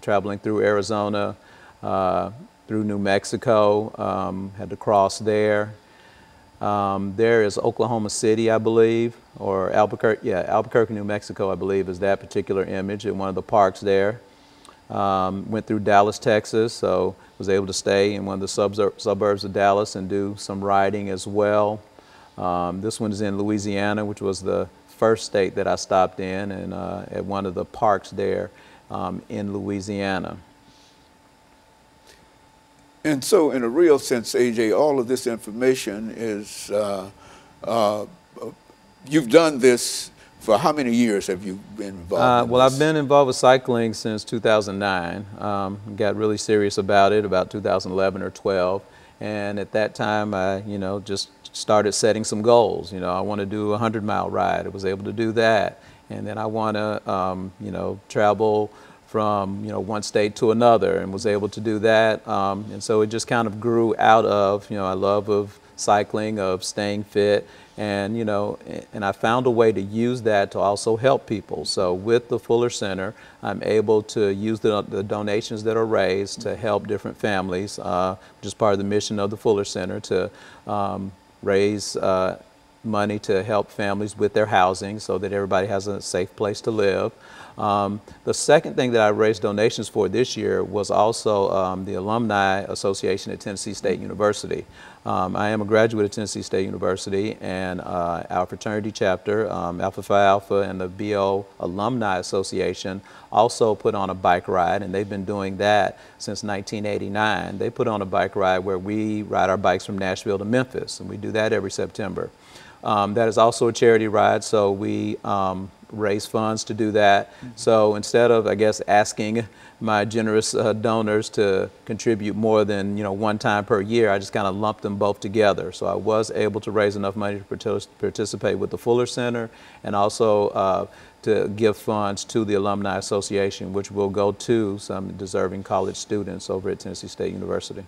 traveling through Arizona, through New Mexico, had to cross there. There is Oklahoma City, I believe, or Albuquerque, yeah, Albuquerque, New Mexico, I believe, is that particular image in one of the parks there. Went through Dallas, Texas, so was able to stay in one of the suburbs of Dallas and do some riding as well. This one is in Louisiana, which was the first state that I stopped in, and at one of the parks there in Louisiana. And so in a real sense, AJ, all of this information is, you've done this for how many years have you been involved in Well, this? I've been involved with cycling since 2009. Got really serious about it about 2011 or 12. And at that time, I, just started setting some goals. I want to do a 100-mile ride. I was able to do that. And then I want to, travel from, one state to another, and was able to do that. And so it just kind of grew out of, a love of cycling, of staying fit. And, and I found a way to use that to also help people. So with the Fuller Center, I'm able to use the donations that are raised to help different families, which is part of the mission of the Fuller Center, to raise money to help families with their housing so that everybody has a safe place to live. The second thing that I raised donations for this year was also the Alumni Association at Tennessee State University. I am a graduate of Tennessee State University, and our fraternity chapter, Alpha Phi Alpha, and the BO Alumni Association also put on a bike ride, and they've been doing that since 1989. They put on a bike ride where we ride our bikes from Nashville to Memphis, and we do that every September. That is also a charity ride, so we raise funds to do that. So instead of, I guess, asking my generous donors to contribute more than, one time per year, I just kind of lumped them both together. So I was able to raise enough money to participate with the Fuller Center, and also to give funds to the Alumni Association, which will go to some deserving college students over at Tennessee State University.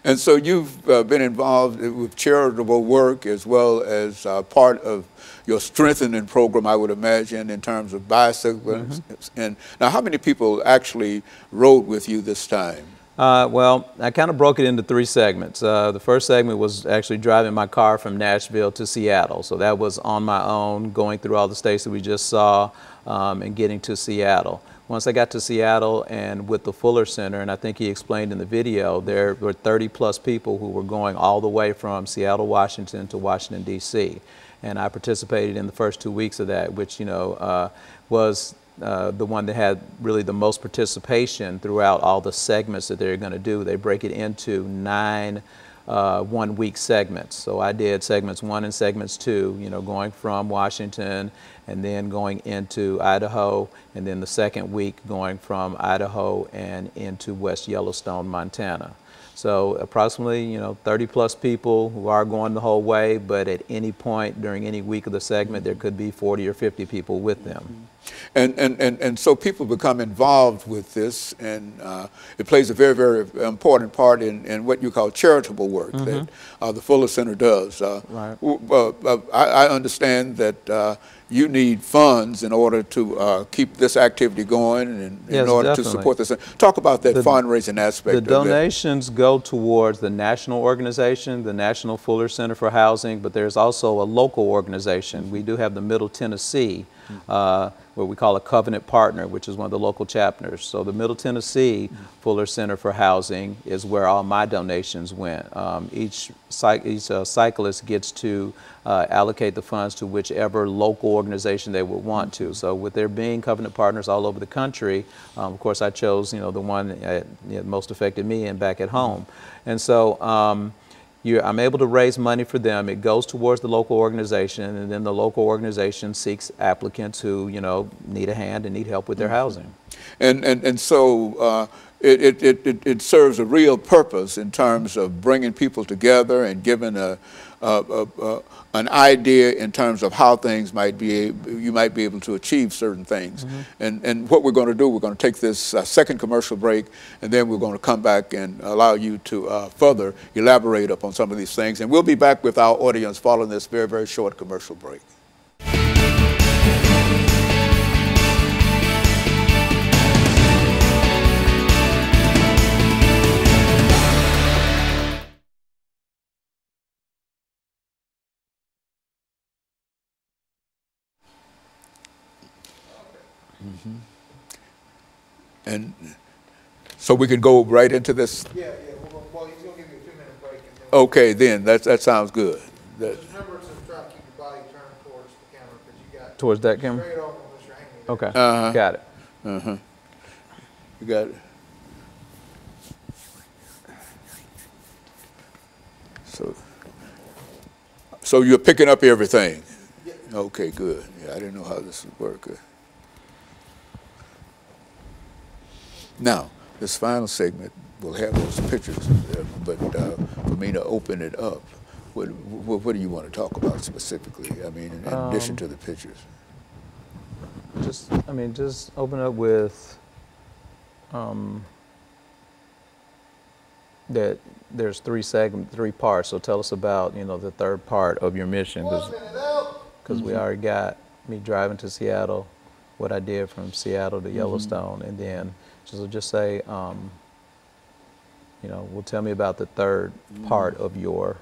And so you've been involved with charitable work as well as part of your strengthening program, I would imagine, in terms of bicycles. And now, how many people actually rode with you this time? Well, I kind of broke it into three segments. The first segment was actually driving my car from Nashville to Seattle. So that was on my own, going through all the states that we just saw, and getting to Seattle. Once I got to Seattle and with the Fuller Center, and I think he explained in the video, there were 30+ people who were going all the way from Seattle, Washington to Washington, D.C. And I participated in the first 2 weeks of that, which, was the one that had really the most participation throughout all the segments that they're going to do. They break it into 9 one-week segments. So I did segments 1 and segments 2, going from Washington and then going into Idaho, and then the second week going from Idaho and into West Yellowstone, Montana. So approximately, 30+ people who are going the whole way, but at any point during any week of the segment, there could be 40 or 50 people with them. And so people become involved with this, and it plays a very, very important part in what you call charitable work that the Fuller Center does. Right. I understand that you need funds in order to keep this activity going, and yes, in order definitely. to support this. Talk about that fundraising aspect. The donations go towards the national organization, the National Fuller Center for Housing, but there's also a local organization. We do have the Middle Tennessee, what we call a covenant partner, which is one of the local chapters. So the Middle Tennessee Fuller Center for Housing is where all my donations went. Each cyclist gets to allocate the funds to whichever local organization they would want to. So with there being covenant partners all over the country, of course I chose the one that most affected me and back at home. And so I'm able to raise money for them. It goes towards the local organization, and then the local organization seeks applicants who need a hand and need help with their housing. And so it serves a real purpose in terms of bringing people together and giving an idea in terms of how things you might be able to achieve certain things. And what we're going to do, we're going to take this second commercial break, and then we're going to come back and allow you to further elaborate upon some of these things. And we'll be back with our audience following this very, very short commercial break. And so we can go right into this. Yeah. Well, he's gonna give you a 2-minute break. And then Okay, then that sounds good. just remember to try to keep your body turned towards the camera because you got Towards that camera? straight on Mr. Haney there. Okay, got it. You got it. So you're picking up everything. Yeah. Okay, good. Yeah, I didn't know how this would work. Now, this final segment will have those pictures, but for me to open it up, what do you want to talk about specifically? I mean, in addition to the pictures. Just open up with that there's 3 parts. So tell us about, the third part of your mission, 1 minute out. because we already got me driving to Seattle, what I did from Seattle to Yellowstone, and then just say, well, tell me about the third part of your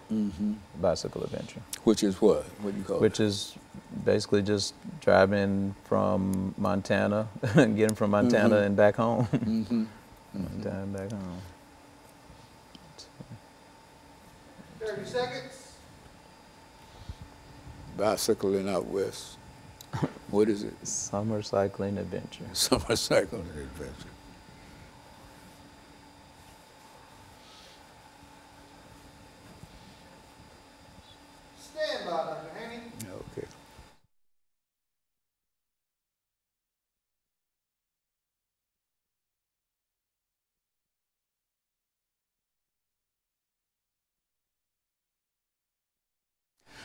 bicycle adventure. Which is what? What do you call it? Which is basically just driving from Montana, getting from Montana and back home. Montana and back home. 30 seconds. Bicycling out west. What is it? Summer cycling adventure. Summer cycling adventure. Stand by, Dr. Haney. Okay.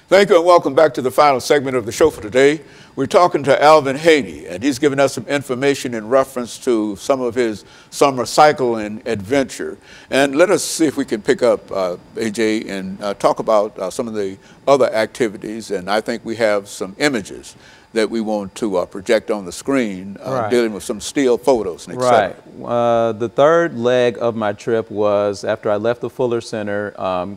Thank you and welcome back to the final segment of the show for today. We're talking to Alvin Haney, and he's giving us some information in reference to some of his summer cycling adventure. And let us see if we can pick up, AJ, and talk about some of the other activities. And I think we have some images that we want to project on the screen, dealing with some still photos and et cetera. Right. The third leg of my trip was after I left the Fuller Center,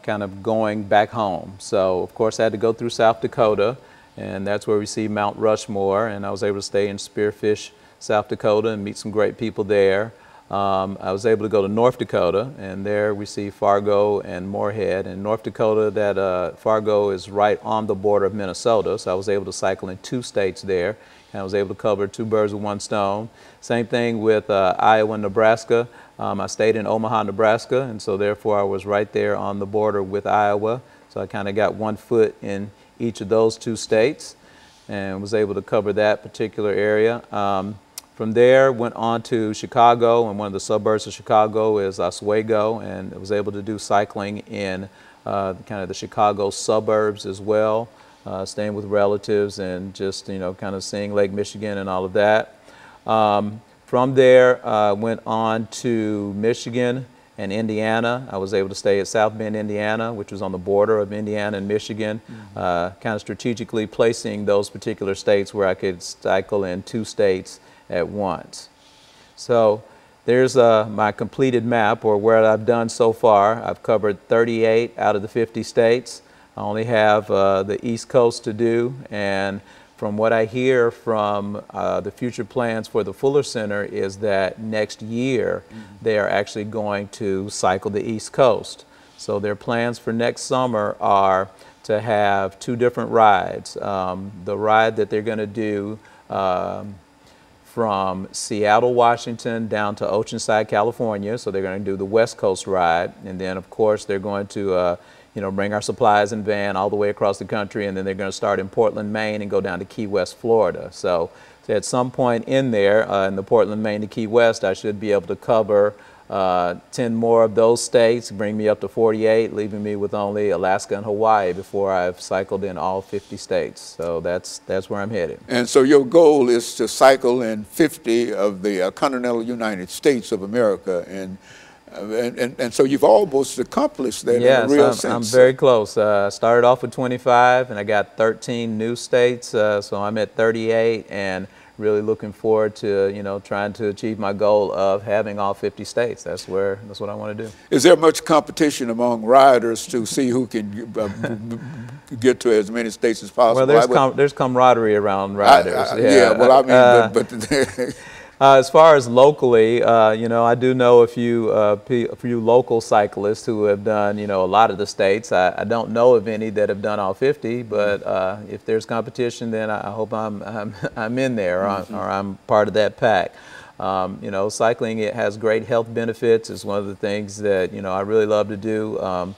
kind of going back home. So, of course, I had to go through South Dakota, and that's where we see Mount Rushmore, and I was able to stay in Spearfish, South Dakota, and meet some great people there. I was able to go to North Dakota, and there we see Fargo and Moorhead. In North Dakota, that Fargo is right on the border of Minnesota, so I was able to cycle in 2 states there, and I was able to cover 2 birds with 1 stone. Same thing with Iowa and Nebraska. I stayed in Omaha, Nebraska, and so therefore I was right there on the border with Iowa, so I kind of got 1 foot in each of those 2 states and was able to cover that particular area. From there, went on to Chicago, and one of the suburbs of Chicago is Oswego, and I was able to do cycling in kind of the Chicago suburbs as well, staying with relatives and just, kind of seeing Lake Michigan and all of that. From there, went on to Michigan and Indiana. I was able to stay at South Bend, Indiana, which was on the border of Indiana and Michigan, kind of strategically placing those particular states where I could cycle in 2 states at once. So there's my completed map, or what I've done so far. I've covered 38 out of the 50 states. I only have the East Coast to do, and from what I hear from the future plans for the Fuller Center is that next year they are actually going to cycle the East Coast. So their plans for next summer are to have 2 different rides. The ride that they're going to do from Seattle, Washington down to Oceanside, California. So they're going to do the West Coast ride, and then of course they're going to bring our supplies in van all the way across the country, and then they're going to start in Portland, Maine and go down to Key West, Florida. So at some point in there, in the Portland, Maine to Key West, I should be able to cover 10 more of those states, bring me up to 48, leaving me with only Alaska and Hawaii before I've cycled in all 50 states. So that's where I'm headed. And so your goal is to cycle in 50 of the continental United States of America, and so you've almost accomplished that in a real sense. I'm very close. I started off with 25, and I got 13 new states, so I'm at 38, and really looking forward to, trying to achieve my goal of having all 50 states. That's what I want to do. Is there much competition among riders to see who can get to as many states as possible? Well, there's camaraderie around riders. Well, I mean, but As far as locally, you know, I do know a few local cyclists who have done, you know, a lot of the states. I don't know of any that have done all 50, but if there's competition, then I hope I'm in there, or I'm part of that pack. You know, cycling, it has great health benefits. It's one of the things that, you know, I really love to do.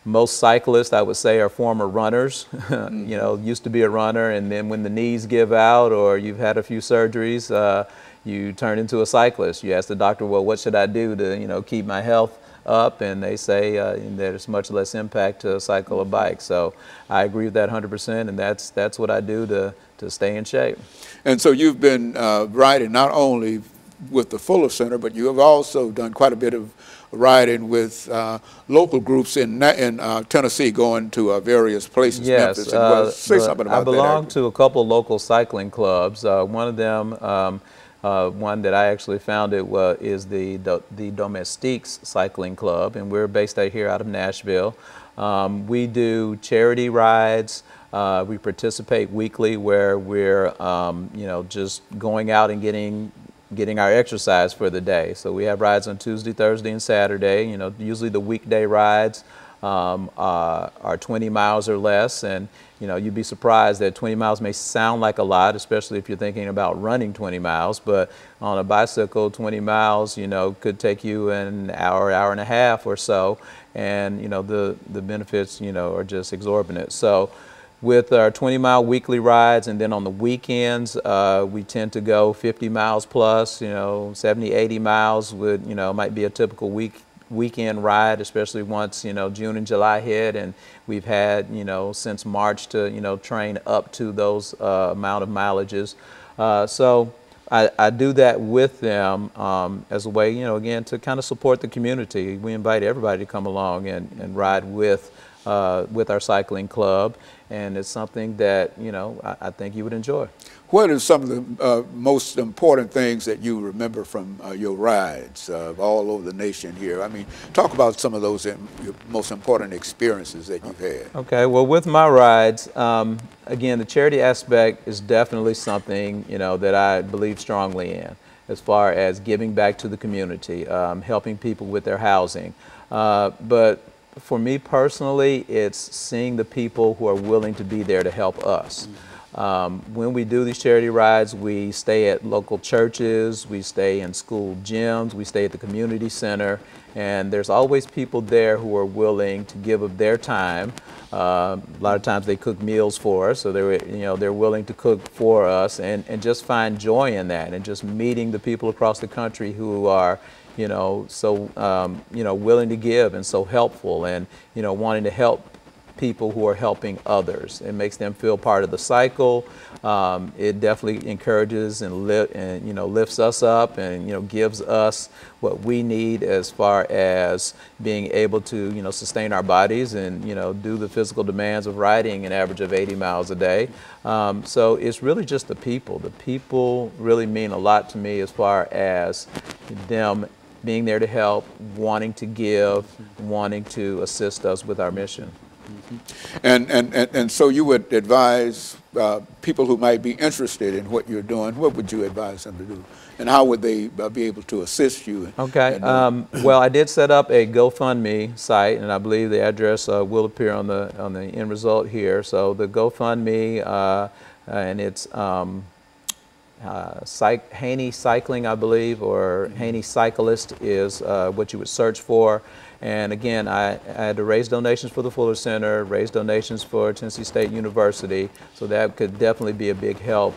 Most cyclists, I would say, are former runners. You know, used to be a runner, and then when the knees give out or you've had a few surgeries, you turn into a cyclist. You ask the doctor, well, what should I do to, you know, keep my health up? And they say there's much less impact to cycle or bike. So I agree with that 100%, and that's what I do to stay in shape. And so you've been riding not only with the Fuller Center, but you have also done quite a bit of riding with local groups in Tennessee, going to various places. Yes, Memphis, and say something about I belong that. to a couple local cycling clubs. One of them, one that I actually founded, is the Domestiques Cycling Club, and we're based out here out of Nashville. We do charity rides. We participate weekly, where we're you know, just going out and getting our exercise for the day. So we have rides on Tuesday, Thursday, and Saturday. You know, usually the weekday rides are 20 miles or less, and you know, you'd be surprised that 20 miles may sound like a lot, especially if you're thinking about running 20 miles, but on a bicycle, 20 miles, you know, could take you an hour, hour and a half or so, and you know, the benefits, you know, are just exorbitant. So with our 20-mile weekly rides, and then on the weekends, we tend to go 50 miles plus, you know, 70, 80 miles would, you know, might be a typical weekend ride, especially once, you know, June and July hit, and we've had, you know, since March to, you know, train up to those amount of mileages. So I do that with them as a way, you know, again, to kind of support the community. We invite everybody to come along and ride with our cycling club, and it's something that, you know, I think you would enjoy. What are some of the most important things that you remember from your rides all over the nation here? I mean, talk about some of those your most important experiences that you've had. Okay, well, with my rides, again, the charity aspect is definitely something, you know, that I believe strongly in, as far as giving back to the community, helping people with their housing. But for me personally, it's seeing the people who are willing to be there to help us. When we do these charity rides, we stay at local churches, we stay in school gyms, we stay at the community center, and there's always people there who are willing to give of their time. A lot of times they cook meals for us, so they're willing to cook for us, and just find joy in that, and just meeting the people across the country who are, you know, so you know, willing to give and so helpful, and you know, wanting to help people who are helping others. It makes them feel part of the cycle. It definitely encourages and you know, lifts us up, and you know, gives us what we need as far as being able to, you know, sustain our bodies and, you know, do the physical demands of riding an average of 80 miles a day. So it's really just the people. The people really mean a lot to me, as far as them being there to help, wanting to give, wanting to assist us with our mission. And so you would advise people who might be interested in what you're doing, what would you advise them to do? And how would they be able to assist you? Okay. Well, I did set up a GoFundMe site, and I believe the address will appear on the end result here. So the GoFundMe, and it's Haney Cycling, I believe, or Haney Cyclist is what you would search for. And again, I had to raise donations for the Fuller Center, raise donations for Tennessee State University, so that could definitely be a big help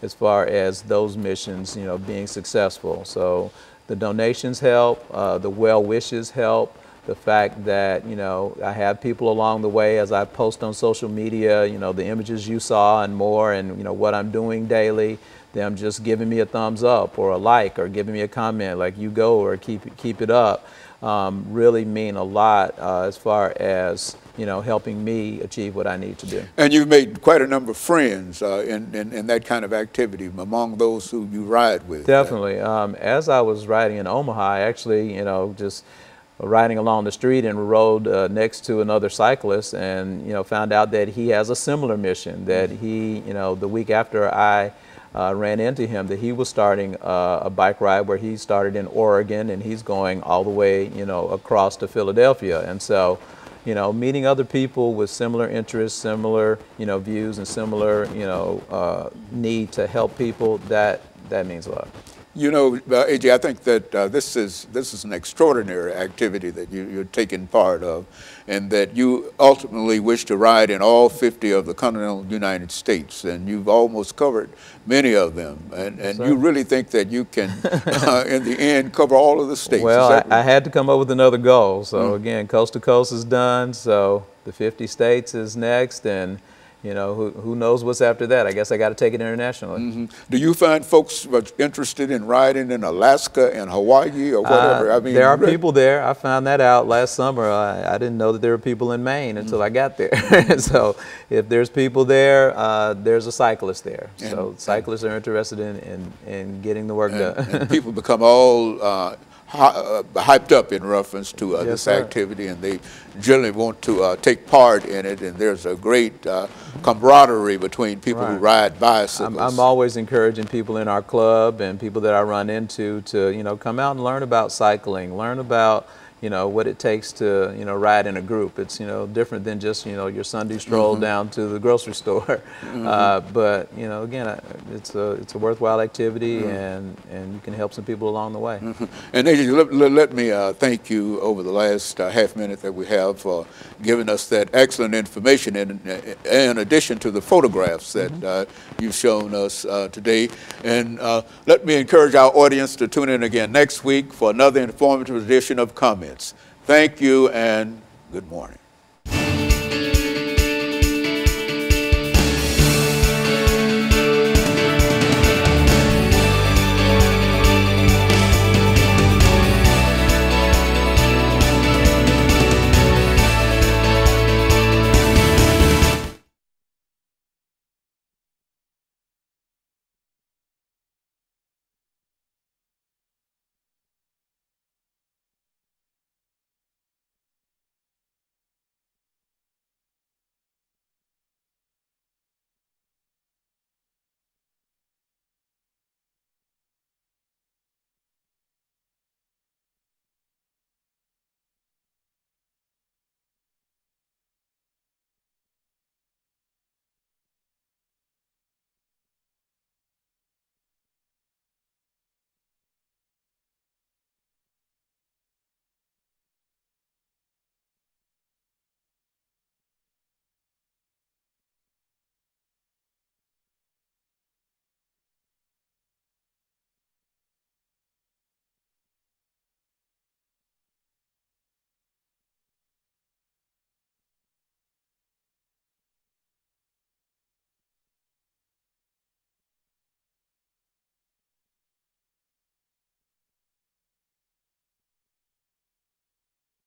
as far as those missions, you know, being successful. So the donations help, the well wishes help, the fact that, you know, I have people along the way as I post on social media, you know, the images you saw and more, and you know, what I'm doing daily, them just giving me a thumbs up or a like, or giving me a comment like, you go, or keep it up. Really mean a lot as far as, you know, helping me achieve what I need to do. And you've made quite a number of friends in that kind of activity among those who you ride with. Definitely. As I was riding in Omaha, I actually, you know, just riding along the street and rode next to another cyclist, and you know, found out that he has a similar mission. That he, you know, the week after I ran into him that he was starting a bike ride where he started in Oregon and he's going all the way, you know, across to Philadelphia. And so, you know, meeting other people with similar interests, similar, you know, views and similar, you know, need to help people, that means a lot. You know, AJ, I think that this is an extraordinary activity that you're taking part of, and that you ultimately wish to ride in all 50 of the continental United States, and you've almost covered many of them, and you really think that you can, in the end, cover all of the states. Well, I had to come up with another goal. So again, coast to coast is done, so the 50 states is next, and you know, who knows what's after that? I guess I got to take it internationally. Do you find folks interested in riding in Alaska and Hawaii or whatever? I mean, there are people there. I found that out last summer. I didn't know that there were people in Maine until I got there. So if there's people there, there's a cyclist there. So cyclists are interested in getting the work done. And people become all hyped up in reference to this activity, and they generally want to take part in it, and there's a great camaraderie between people who ride bicycles. I'm always encouraging people in our club and people that I run into to, you know, come out and learn about cycling, learn about, you know, what it takes to, you know, ride in a group. It's, you know, different than just, you know, your Sunday stroll down to the grocery store. But, you know, again, it's a worthwhile activity, and you can help some people along the way. And AJ, let me thank you over the last half minute that we have for giving us that excellent information in addition to the photographs that you've shown us today. And let me encourage our audience to tune in again next week for another informative edition of Comments. Thank you and good morning.